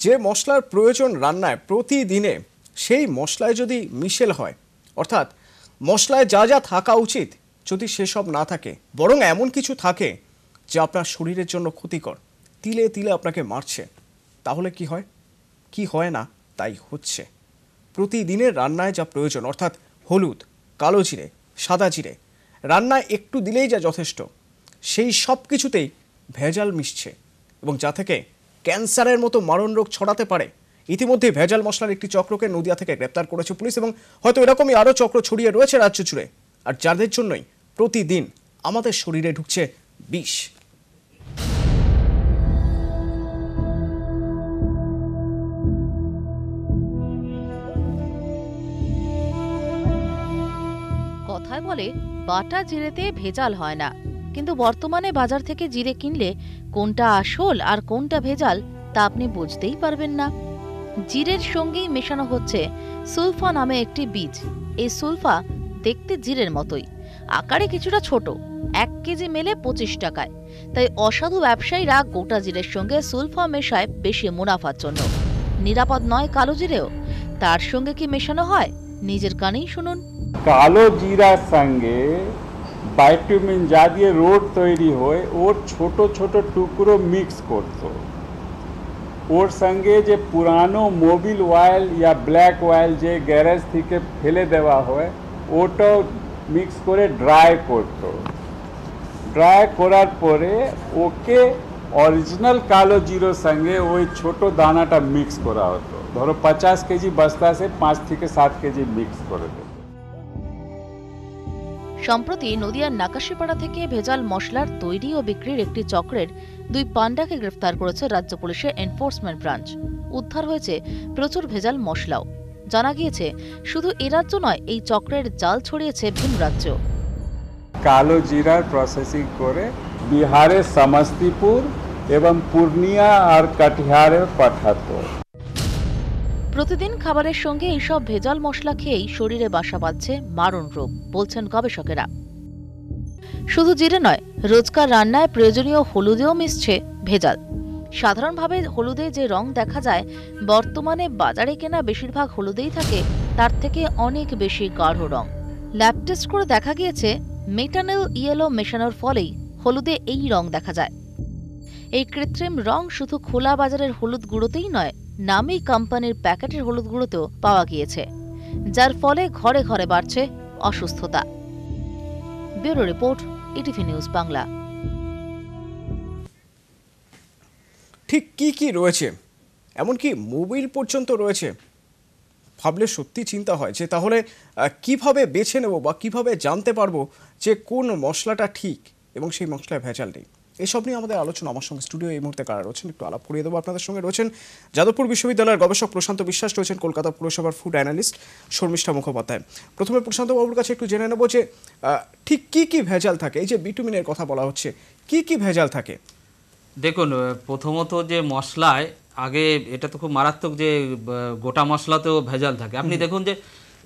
যে মশলার প্রয়োজন রান্নায় প্রতিদিনে, সেই মশলায় যদি মিশেল হয়, অর্থাৎ মশলায় যা যা থাকা উচিত যদি সেসব না থাকে, বরং এমন কিছু থাকে যা আপনার শরীরের জন্য ক্ষতিকর, তিলে তিলে আপনাকে মারছে, তাহলে কি হয়? কি হয় না, তাই হচ্ছে। প্রতিদিনের রান্নায় যা প্রয়োজন, অর্থাৎ হলুদ, কালো জিরে, সাদা জিরে, রান্নায় একটু দিলেই যা যথেষ্ট, সেই সব কিছুতেই ভেজাল মিশছে এবং যা থেকে ক্যান্সারের মতো মারণ রোগ ছড়াতে পারে। ইতিমধ্যে ভেজাল মশলার একটি চক্রকে নদিয়া থেকে গ্রেপ্তার করেছে পুলিশ এবং হয়তো এরকমই আরও চক্র ছড়িয়ে রয়েছে রাজ্য জুড়ে, আর যাদের জন্যই প্রতিদিন আমাদের শরীরে ঢুকছে বিষ। কথায় বলে বাটা জিরেতে ভেজাল হয় না, কিন্তু বর্তমানে বাজার থেকে জিরে কিনলে কোনটা আসল আর কোনটা ভেজাল তা আপনি বুঝতেই পারবেন না। জিরের সঙ্গেই মেশানো হচ্ছে সুলফা নামে একটি বীজ। এই সুলফা দেখতে জিরের মতোই, আকারে কিছুটা ছোট, 1 কেজি মেলে 25 টাকায়। তাই অসাধু ব্যবসায়ীরা গোটা জিরের সঙ্গে সুলফা মেশায় বেশি মুনাফার জন্য। নিরাপদ নয় কালো জিরেও, তার সঙ্গে কি মেশানো হয় নিজের কানেই শুনুন। কালো জিরার সঙ্গে ভাইটামিন যা দিয়ে রোড তৈরি হয় ওর ছোট ছোট টুকরো মিক্স করতো। ওর সঙ্গে যে পুরানো মোবিল অয়েল ইয়া ব্ল্যাক অয়েল যে গ্যারেজ থেকে ফেলে দেওয়া হয় ওটাও মিক্স করে ড্রাই করতো। ড্রাই করার পরে ওকে অরিজিনাল কালো জিরোর সঙ্গে ওই ছোট দানাটা মিক্স করা হতো। ধরো 50 কেজি বস্তা সে 5 থেকে 7 কেজি মিক্স করে দেতো। সম্প্রতি নদিয়ার নাকাশিপাড়া থেকে ভেজাল মশলার তৈরি ও বিক্রির একটি চক্রের 2 পান্ডাকে গ্রেফতার করেছে রাজ্য পুলিশের এনফোর্সমেন্ট ব্রাঞ্চ। উদ্ধার হয়েছে প্রচুর ভেজাল মশলাও। জানা গিয়েছে শুধু এ রাজ্য নয়, এই চক্রের জাল ছড়িয়েছে ভিন রাজ্য। কালো জিরার প্রসেসিং করে বিহারের সমস্তিপুর এবং পূর্ণিয়া আর কাটিহারে পাঠাতো। প্রতিদিন খাবারের সঙ্গে এইসব ভেজাল মশলা খেয়েই শরীরে বাসা বাঁধছে মারণ রোগ, বলছেন গবেষকেরা। শুধু জিরে নয়, রোজকার রান্নায় প্রয়োজনীয় হলুদেও মিশছে ভেজাল। সাধারণভাবে হলুদে যে রং দেখা যায়, বর্তমানে বাজারে কেনা বেশিরভাগ হলুদেই থাকে তার থেকে অনেক বেশি গাঢ় রং। ল্যাব টেস্ট করে দেখা গিয়েছে মেটানিল ইয়েলো মেশানোর ফলেই হলুদে এই রং দেখা যায়। এই কৃত্রিম রং শুধু খোলা বাজারের হলুদ গুঁড়োতেই নয়, নামী কোম্পানির প্যাকেটের হলুদ গুঁড়োতেও পাওয়া গিয়েছে, যার ফলে ঘরে ঘরে বাড়ছে অসুস্থতা। Bureau report, ETV news Bangla. ঠিক কি কি রয়েছে, এমনকি মোবিল পর্যন্ত রয়েছে, ভাবলে সত্যি চিন্তা হয় যে তাহলে কিভাবে বেছে নেব বা কিভাবে জানতে পারবো যে কোন মশলাটা ঠিক এবং সেই মশলায় ভেজাল নেই। এসব নিয়ে আমাদের আলোচনা। আমার সঙ্গে স্টুডিও এই মুহূর্তে কারা রয়েছেন একটু আলাপ করিয়ে দেবো আপনাদের সঙ্গে। রয়েছেন যাদবপুর বিশ্ববিদ্যালয়ের গবেষক প্রশান্ত বিশ্বাস, রয়েছেন কলকাতা পুরসভার ফুড অ্যানালিস্ট শর্মিষ্ঠা মুখোপাধ্যায়। প্রথমে প্রশান্তবাবুর কাছে একটু জেনে নেবো যে ঠিক কি কি ভেজাল থাকে। এই যে বিটুমিনের কথা বলা হচ্ছে, কি কি ভেজাল থাকে? দেখুন, প্রথমত যে মশলায় আগে এটা তো খুব মারাত্মক যে গোটা মশলাতেও ভেজাল থাকে। আপনি দেখুন যে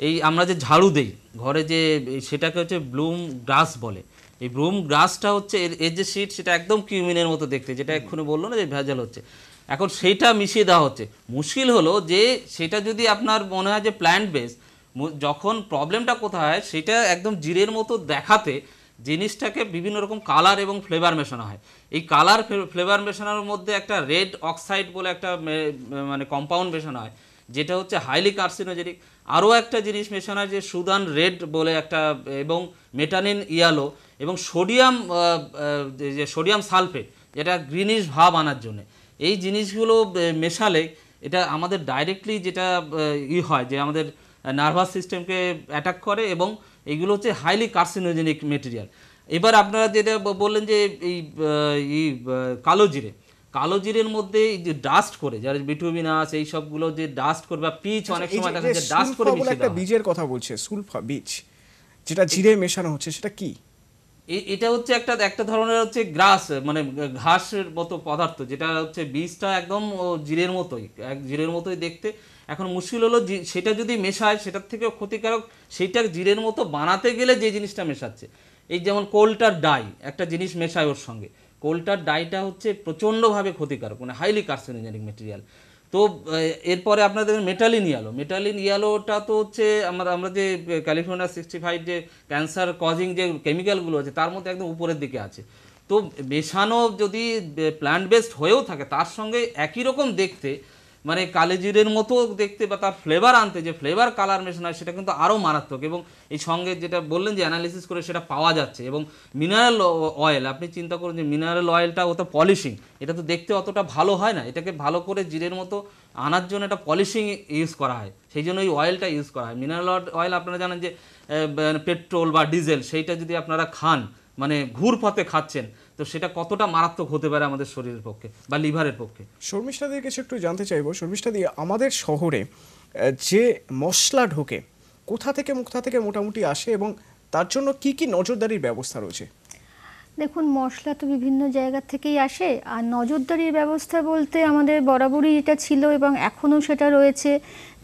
এই আমরা যে ঝাড়ু দেই ঘরে, যে সেটাকে হচ্ছে ব্লুম গ্রাস বলে। এই ব্লুম গ্রাসটা হচ্ছে এর যে শীট, সেটা একদম কিউমিনের মতো দেখতে, যেটা এক্ষুনি বললো না যে ভেজাল হচ্ছে। এখন সেইটা মিশিয়ে দেওয়া হচ্ছে। মুশকিল হলো যে সেটা যদি আপনার মনে হয় যে প্ল্যান্ট বেস, যখন প্রবলেমটা কোথায় হয়, সেটা একদম জিরের মতো দেখাতে জিনিসটাকে বিভিন্ন রকম কালার এবং ফ্লেভার মেশানো হয়। এই কালার ফ্লেভার মেশানোর মধ্যে একটা রেড অক্সাইড বলে একটা মানে কম্পাউন্ড মেশানো হয়, যেটা হচ্ছে হাইলি কার্সিনোজেনিক। আরও একটা জিনিস মেশানো হয় যে সুদান রেড বলে একটা, এবং মেটানিন ইয়ালো, এবং সোডিয়াম সালফেট, যেটা গ্রিনিশ ভাব আনার জন্য। এই জিনিসগুলো মেশালে এটা আমাদের ডাইরেক্টলি যেটা হয় যে আমাদের নার্ভাস সিস্টেমকে অ্যাটাক করে, এবং এগুলো হচ্ছে হাইলি কার্সিনোজেনিক মেটেরিয়াল। এবার আপনারা যেটা বললেন যে এই কালো জিরের মধ্যে যে ডাস্ট করে, যারা বিটুমিনাস এই সবগুলো যে ডাস্ট করে, বা পিচ অনেক সময় দেখা যায় ডাস্ট করে মিশিয়ে দেওয়া হয়। একটা বীজের কথা বলছে, সুলফা বীজ, যেটা জিরে মেশানো হচ্ছে, সেটা কি? এটা হচ্ছে একটা ধরনের হচ্ছে গ্রাস, মানে ঘাসের মতো পদার্থ, যেটা হচ্ছে বীজটা একদম জিরের মতোই দেখতে। এখন মুশকিল হলো সেটা যদি মেশায়, সেটার থেকেও ক্ষতিকারক। সেইটা জিরের মতো বানাতে গেলে যে জিনিসটা মেশাচ্ছে, এই যেমন কোলটার ডাই একটা জিনিস মেশায় ওর সঙ্গে, কোলটার ডাইটা হচ্ছে প্রচণ্ডভাবে ক্ষতিকারক, মানে হাইলি কার্সিনোজেনিক মেটেরিয়াল। তো এরপরে আপনাদের মেটালিন ইয়ালোটা তো হচ্ছে আমরা যে ক্যালিফোর্নিয়া 65 যে ক্যান্সার কজিং যে কেমিক্যালগুলো আছে তার মধ্যে একদম উপরের দিকে আছে। তো মেশানো যদি প্ল্যান্ট বেসড হয়েও থাকে তার সঙ্গে একই রকম দেখতে, মানে কালেজিরের মতো দেখতে বা তার ফ্লেভার আনতে যে ফ্লেভার কালার মেশানো হয় সেটা কিন্তু আরও মারাত্মক। এবং এই সঙ্গে যেটা বললেন যে অ্যানালিসিস করে সেটা পাওয়া যাচ্ছে। এবং মিনারেল অয়েল, আপনি চিন্তা করুন যে মিনারেল অয়েলটা ওটা পলিশিং, এটা তো দেখতে অতটা ভালো হয় না, এটাকে ভালো করে জিরের মতো আনার জন্য এটা পলিশিং ইউজ করা হয়, সেই জন্য ওই অয়েলটা ইউজ করা হয়। মিনারেল অয়েল আপনারা জানেন যে পেট্রোল বা ডিজেল সেইটা যদি আপনারা খান, মানে ঘুর পথে খাচ্ছেন, তো সেটা কতটা মারাত্মক হতে পারে আমাদের শরীরের পক্ষে বা লিভারের পক্ষে। শর্মিষ্ঠা দিয়ে কিছু একটু জানতে চাইবো। শর্মিষ্ঠা দিয়ে, আমাদের শহরে যে মশলা ঢোকে কোথা থেকে মোটামুটি আসে এবং তার জন্য কি কি নজরদারির ব্যবস্থা রয়েছে? দেখুন, মশলা তো বিভিন্ন জায়গা থেকেই আসে, আর নজরদারির ব্যবস্থা বলতে আমাদের বরাবরই এটা ছিল এবং এখনও সেটা রয়েছে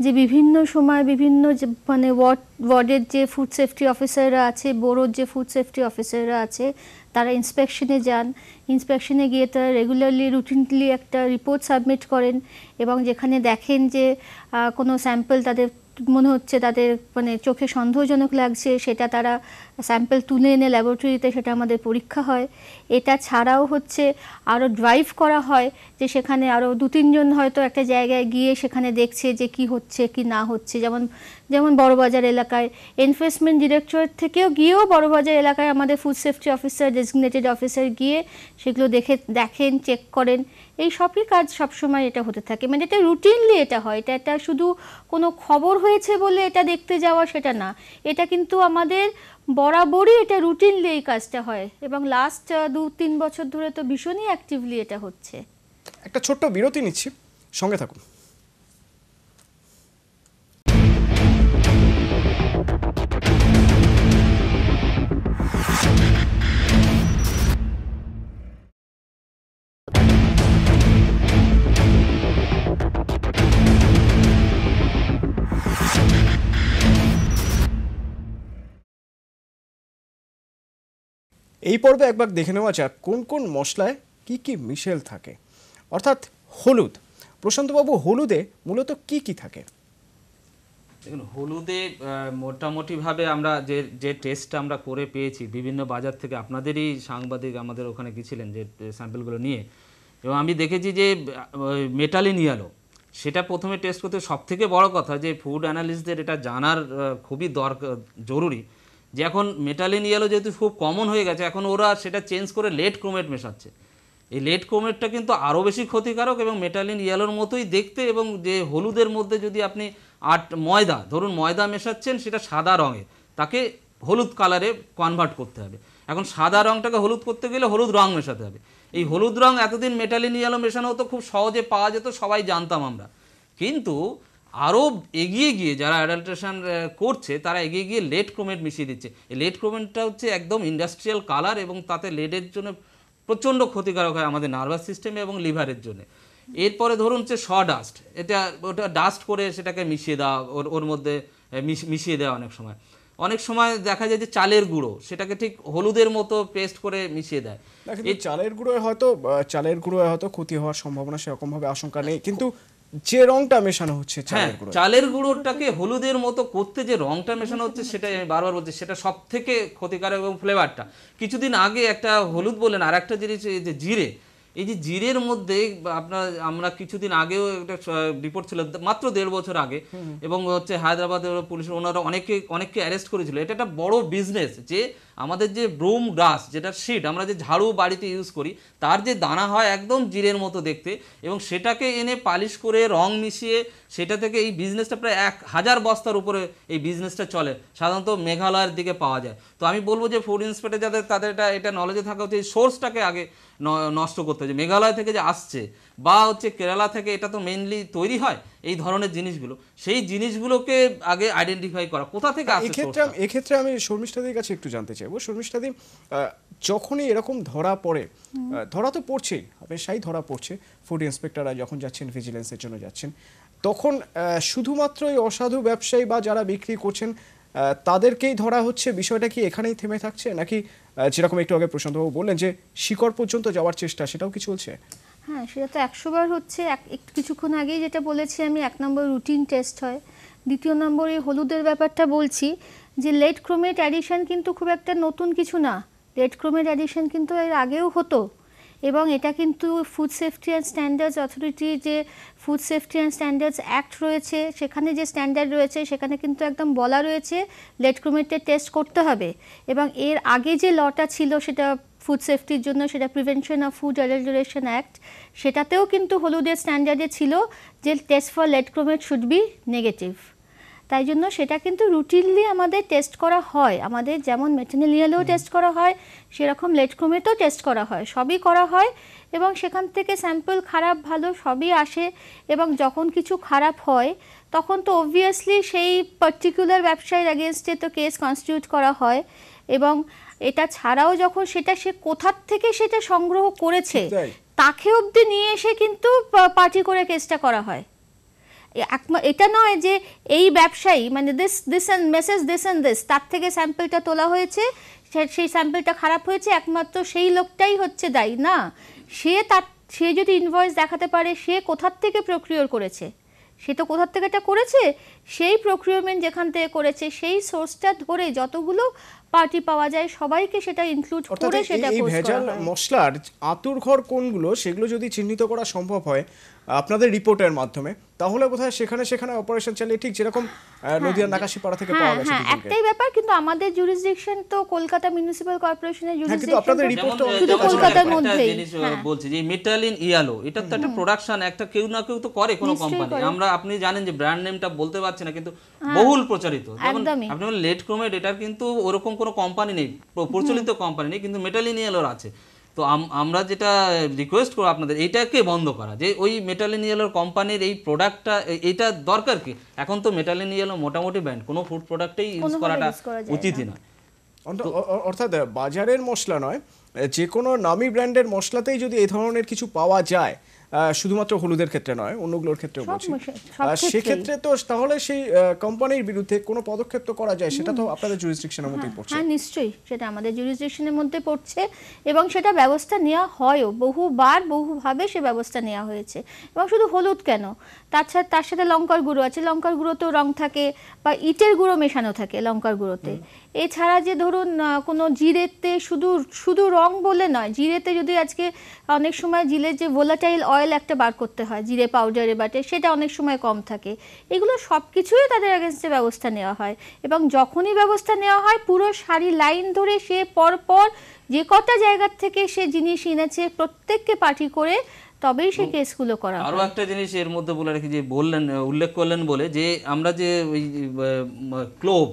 যে বিভিন্ন সময় বিভিন্ন মানে ওয়ার্ডের যে ফুড সেফটি অফিসাররা আছে, বোরোর যে ফুড সেফটি অফিসাররা আছে, তারা ইন্সপেকশনে যান। ইন্সপেকশনে গিয়ে তারা রেগুলারলি রুটিনলি একটা রিপোর্ট সাবমিট করেন এবং যেখানে দেখেন যে কোনো স্যাম্পল তাদের মনে হচ্ছে তাদের মানে চোখে সন্দেহজনক লাগছে, সেটা তারা স্যাম্পল তুলে এনে ল্যাবরেটরিতে সেটা আমাদের পরীক্ষা হয়। এটা ছাড়াও হচ্ছে আরও ড্রাইভ করা হয়, যে সেখানে আরও 2-3 জন হয়তো একটা জায়গায় গিয়ে সেখানে দেখছে যে কি হচ্ছে কি না হচ্ছে। যেমন বড়বাজার এলাকায় এনফোর্সমেন্ট ডিরেক্টরেট থেকেও গিয়েও বড়বাজার এলাকায় আমাদের food safety officer, designated officer গিয়ে সেগুলো দেখেন, চেক করেন। এই সবই কাজ সবসময় এটা হতে থাকে, মানে এটা রুটিনলি এটা হয়। এটা শুধু কোনো খবর হয়েছে বলে এটা দেখতে যাওয়া সেটা না, এটা কিন্তু আমাদের বরাবরই এটা রুটিনলি এই কাজটা হয় এবং লাস্ট 2-3 বছর ধরে তো ভীষণই অ্যাক্টিভলি এটা হচ্ছে। একটা ছোট্ট বিরতি নিচ্ছি, সঙ্গে থাকুন। এই পর্বে একবার দেখে নেওয়া যাক কোন কোন মশলায় কি কি মিশেল থাকে। অর্থাৎ হলুদ। প্রশান্তবাবু, হলুদে মূলত কি কি থাকে? দেখুন, হলুদে মোটামুটিভাবে আমরা যে টেস্টটা আমরা করে পেয়েছি বিভিন্ন বাজার থেকে, আপনাদেরই সাংবাদিক আমাদের ওখানে গিয়েছিলেন যে স্যাম্পলগুলো নিয়ে, এবং আমি দেখেছি যে মেটালিন ইয়ালো সেটা প্রথমে টেস্ট করতে সবথেকে বড় কথা যে ফুড অ্যানালিস্টদের এটা জানার খুবই জরুরি যে এখন মেটালিন ইয়েলো যেহেতু খুব কমন হয়ে গেছে, এখন ওরা সেটা চেঞ্জ করে লেট ক্রোমেট মেশাচ্ছে। এই লেট ক্রোমেটটা কিন্তু আরও বেশি ক্ষতিকারক এবং মেটালিন ইয়েলোর মতোই দেখতে, এবং যে হলুদের মধ্যে যদি আপনি ধরুন ময়দা মেশাচ্ছেন সেটা সাদা রঙে, তাকে হলুদ কালারে কনভার্ট করতে হবে। এখন সাদা রঙটাকে হলুদ করতে গেলে হলুদ রঙ মেশাতে হবে। এই হলুদ রঙ এতদিন মেটালিন ইয়েলো মেশানো হতো, খুব সহজে পাওয়া যেত, সবাই জানতাম আমরা। কিন্তু আরও এগিয়ে গিয়ে যারা অ্যাডাল্ট্রেশন করছে তারা এগিয়ে গিয়ে লেড ক্রোমেট মিশিয়ে দিচ্ছে। এই লেড ক্রোমেটটা হচ্ছে একদম ইন্ডাস্ট্রিয়াল কালার এবং তাতে লেডের জন্য প্রচণ্ড ক্ষতিকারক হয় আমাদের নার্ভাস সিস্টেমে এবং লিভারের জন্য। এরপরে ধরুন হচ্ছে ডাস্ট, ওটা ডাস্ট করে সেটাকে মিশিয়ে দেওয়া, ওর মধ্যে মিশিয়ে দেওয়া। অনেক সময় দেখা যায় যে চালের গুঁড়ো সেটাকে ঠিক হলুদের মতো পেস্ট করে মিশিয়ে দেয়। এই চালের গুঁড়োয় হয়তো ক্ষতি হওয়ার সম্ভাবনা সেরকমভাবে আশঙ্কা নেই, কিন্তু যে রংটা মেশানো হচ্ছে চালের গুঁড়োটাকে হলুদের মতো করতে যে রংটা মেশানো হচ্ছে, সেটা আমি বারবার বলছি, সেটা সব থেকে ক্ষতিকারক। এবং ফ্লেভারটা কিছুদিন আগে একটা হলুদ বললেন, আর একটা জিনিস যে জিরে, এই যে জিরের মধ্যে আমরা কিছুদিন আগেও একটা রিপোর্ট ছিল মাত্র 1.5 বছর আগে, এবং হচ্ছে হায়দ্রাবাদের পুলিশের ওনারা অনেককে অ্যারেস্ট করেছিল। এটা একটা বড় বিজনেস যে আমাদের যে ব্রুম গ্রাস, যেটা শিট আমরা যে ঝাড়ু বাড়িতে ইউজ করি, তার যে দানা হয় একদম জিরের মতো দেখতে, এবং সেটাকে এনে পালিশ করে রং মিশিয়ে সেটা থেকে এই বিজনেসটা প্রায় 1000 বস্তার উপরে এই বিজনেসটা চলে, সাধারণত মেঘালয়ের দিকে পাওয়া যায়। তো আমি বলবো যে ফুড ইন্সপেক্টর যাদের তাদের এটা নলেজে থাকা উচিত, এই সোর্সটাকে আগে নষ্ট করতে হবে। যে মেঘালয় থেকে যে আসছে বা হচ্ছে কেরালা থেকে, এটা তো মেইনলি তৈরি হয় এই ধরনের জিনিসগুলো, সেই জিনিসগুলোকে আগে আইডেন্টিফাই করা কোথা থেকে আসছে। এক্ষেত্রে আমি শর্মিষ্ঠাদির কাছে একটু জানতে চাইবো। শর্মিষ্ঠাদি, যখনই এরকম ধরা পড়ে, ধরা তো পড়ছেই, হামেশাই ধরা পড়ছে, ফুড ইন্সপেক্টররা যখন যাচ্ছেন ভিজিলেন্সের জন্য যাচ্ছেন, তখন শুধুমাত্র এই অসাধু ব্যবসায়ী বা যারা বিক্রি করছেন তাদেরকেই ধরা হচ্ছে, বিষয়টা কি এখানেই থেমে থাকছে, নাকি যেরকম একটু আগে প্রশান্তবাবু বললেন যে শিকড় পর্যন্ত যাওয়ার চেষ্টা, সেটাও কি চলছে? হ্যাঁ, সেটা তো 100 বার হচ্ছে। একটু কিছুক্ষণ আগেই যেটা বলেছি আমি, 1 নম্বর রুটিন টেস্ট হয়। 2য় নম্বরে হলুদের ব্যাপারটা বলছি যে লেড ক্রোমেট অ্যাডিশন কিন্তু খুব একটা নতুন কিছু না। লেড ক্রোমেট অ্যাডিশন কিন্তু এর আগেও হতো, এবং এটা কিন্তু food safety and standards authority, যে food safety and standards act রয়েছে, সেখানে যে স্ট্যান্ডার্ড রয়েছে সেখানে কিন্তু একদম বলা রয়েছে লেড ক্রোমেটের টেস্ট করতে হবে। এবং এর আগে যে লটা ছিল সেটা ফুড সেফটির জন্য, সেটা prevention of food adulteration act, সেটাতেও কিন্তু হলুদের স্ট্যান্ডার্ডে ছিল যে test for lead chromate should be negative. তাই জন্য সেটা কিন্তু রুটিনলি আমাদের টেস্ট করা হয়। আমাদের যেমন মেটানল ইয়েলোও টেস্ট করা হয়, সেরকম লেড ক্রোমেটও টেস্ট করা হয়, সবই করা হয়। এবং সেখান থেকে স্যাম্পল খারাপ ভালো সবই আসে, এবং যখন কিছু খারাপ হয় তখন তো অবভিয়াসলি সেই পার্টিকুলার ব্যবসায়ীর এগেনস্টে তো কেস কনস্টিটিউট করা হয়। এবং এটা ছাড়াও যখন সেটা সে কোথার থেকে সেটা সংগ্রহ করেছে তাই। তাকে অবধি নিয়ে এসে কিন্তু পার্টি করে কেসটা করা হয়। এটা নয় যে এই ব্যবসায়ী মানে this and message this and this, তার থেকে স্যাম্পলটা তোলা হয়েছে, সেই স্যাম্পলটা খারাপ হয়েছে, একমাত্র সেই লোকটাই হচ্ছে দায়ী না। সে যদি ইনভয়েস দেখাতে পারে সে কোথার থেকে প্রক্রিয়র করেছে, সে তো কোথার থেকে এটা করেছে, সেই প্রক্রিয়রমেন্ট যেখান থেকে করেছে সেই সোর্সটা ধরে যতগুলো পার্টি পাওয়া যায় সবাইকে সেটা ইনক্লুড অর্থাৎ করে সেটা এই পোস্ট ভেজাল করা হয়। মশলার আতুর ঘর কোনগুলো সেগুলো যদি চিহ্নিত করা সম্ভব হয় আপনাদের রিপোর্টের মাধ্যমে, তাহলে বোধহয় সেখানে অপারেশন চালিয়ে ঠিক যেরকম নদিয়ার নাকাশিপাড়া থেকে পাওয়া গেছে হ্যাঁ, দুজনকে। একটাই ব্যাপার, কিন্তু আমাদের জুরিসডিকশন তো কলকাতা মিউনিসিপ্যাল কর্পোরেশনের কিন্তু আপনাদের জুরিসডিকশন report যেমন- তো শুধু যেমন কলকাতার একটা মধ্যেই। জিনিস হ্যাঁ। বলছি যে মেটালিন ইয়ালো, এটা তো একটা প্রোডাকশন, একটা কেউ না কেউ তো করে কোনো নিশ্চয়ই কোম্পানি। করে। আমরা, আপনি জানেন যে ব্র্যান্ড নেমটা বলতে পারছি না, কিন্তু বহুল প্রচারিত। যেমন একদমই। আপনি বলেন লেড ক্রোমেট, এটার কিন্তু ওরকম কোনো কোম্পানি নেই, প্রচলিত কোম্পানি নেই, কিন্তু মেটালিন ইয়ালোর আছে। তো আমরা যেটা রিকোয়েস্ট করব আপনাদের, এইটাকে বন্ধ করা, যে ওই মেটালিন ইয়েলোর কোম্পানির এই প্রোডাক্টটা, এইটা দরকার কি? এখন তো মেটালিন ইয়েলো মোটামুটি ব্র্যান্ড, কোনো ফুড প্রোডাক্টেই ইউজ কোনোভাবে করাটা use করা যায় উচিতই না। নয়। অর্থাৎ বাজারের মশলা নয়, যে কোনো নামি ব্র্যান্ডের মশলাতেই যদি এই ধরনের কিছু পাওয়া যায়, শুধুমাত্র হলুদের ক্ষেত্রে নয় অন্যগুলোর ক্ষেত্রেও সব বলছি, সব ক্ষেত্রেই। সেক্ষেত্রে তো তাহলে সেই কোম্পানির বিরুদ্ধে কোনো পদক্ষেপ তো করা যায়, সেটা তো আপনাদের জুরিসডিকশনের মধ্যেই পড়ছে। হ্যাঁ, নিশ্চয়ই সেটা আমাদের জুরিসডিকশনের মধ্যে পড়ছে, এবং সেটা ব্যবস্থা নেওয়া হয়ও, বহুভাবে সে ব্যবস্থা নেওয়া হয়েছে। এবং শুধু হলুদ কেন, তার সাথে লঙ্কার গুঁড়ো আছে, লঙ্কার গুঁড়োতেও রং থাকে, বা ইটের গুঁড়ো মেশানো থাকে লঙ্কার গুঁড়োতে। এছাড়া যে ধরুন কোনো জিরেতে শুধু রং বলে নয়, জিরেতে যদি আজকে অনেক সময় জিরের যে ভোলাটাইল অয়েল একটা বার করতে হয় জিরে পাউডারে বাটে, সেটা অনেক সময় কম থাকে। এগুলো সব কিছুই তাদের এগেনস্টে ব্যবস্থা নেওয়া হয়, এবং যখনই ব্যবস্থা নেওয়া হয় পুরো সারি লাইন ধরে সে পরপর যে কটা জায়গার থেকে সে জিনিস এনেছে প্রত্যেককে পার্টি করে তবেই সেই কেসগুলো করা আরো হয়। একটা জিনিস এর মধ্যে বলে রাখি, যে উল্লেখ করলেন বলে, যে আমরা যে ওই ক্লোভ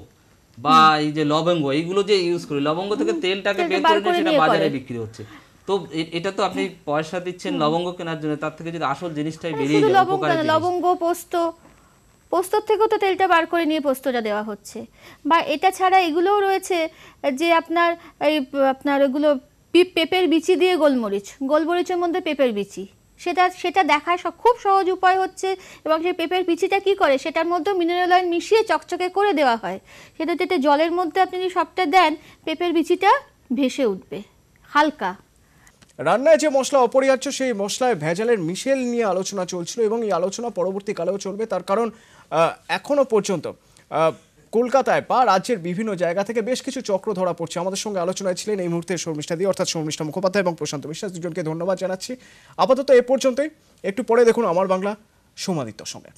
বা এই যে লবঙ্গ, এইগুলো যে ইউজ করি, লবঙ্গ থেকে তেলটাকে তেলটা বের বার করে নিয়ে করে সেটা নিয়ে বাজারে করে। বিক্রি হচ্ছে। তো এটা তো আপনি পয়সা দিচ্ছেন লবঙ্গ কেনার জন্য, তার থেকে যদি আসল জিনিসটাই মানে বেরিয়ে শুধু যায়, লবঙ্গ উপকারী না, জিনিস। লবঙ্গ, পোস্তর থেকেও তো তেলটা বার করে নিয়ে পোস্তটা দেওয়া হচ্ছে। বা এটা ছাড়া এগুলোও রয়েছে যে আপনার এগুলো পেঁপের বিচি দিয়ে গোলমরিচের মধ্যে পেঁপের বিচি, সেটা দেখার খুব সহজ উপায় হচ্ছে। এবং সেই পেঁপের বিচিটা কি করে, সেটার মধ্যে মিনারেল অয়েল মিশিয়ে চকচকে করে দেওয়া হয়, সেটা যাতে জলের মধ্যে আপনি যদি সবটা দেন পেঁপের বিচিটা ভেসে উঠবে হালকা। রান্নায় যে মশলা অপরিহার্য সেই মশলায় ভেজালের মিশেল নিয়ে আলোচনা চলছিল, এবং এই আলোচনা পরবর্তীকালেও চলবে। তার কারণ এখনো পর্যন্ত কলকাতায় বা রাজ্যের বিভিন্ন জায়গা থেকে বেশ কিছু চক্র ধরা পড়ছে। আমাদের সঙ্গে আলোচনায় ছিলেন এই মুহূর্তে শর্মিষ্ঠা দি, অর্থাৎ শর্মিষ্ঠা মুখোপাধ্যায় এবং প্রশান্ত বিশ্বাস, দুজনকে ধন্যবাদ জানাচ্ছি। আপাতত এ পর্যন্তই, একটু পরে দেখুন আমার বাংলা সোমাদিত্যর সঙ্গে।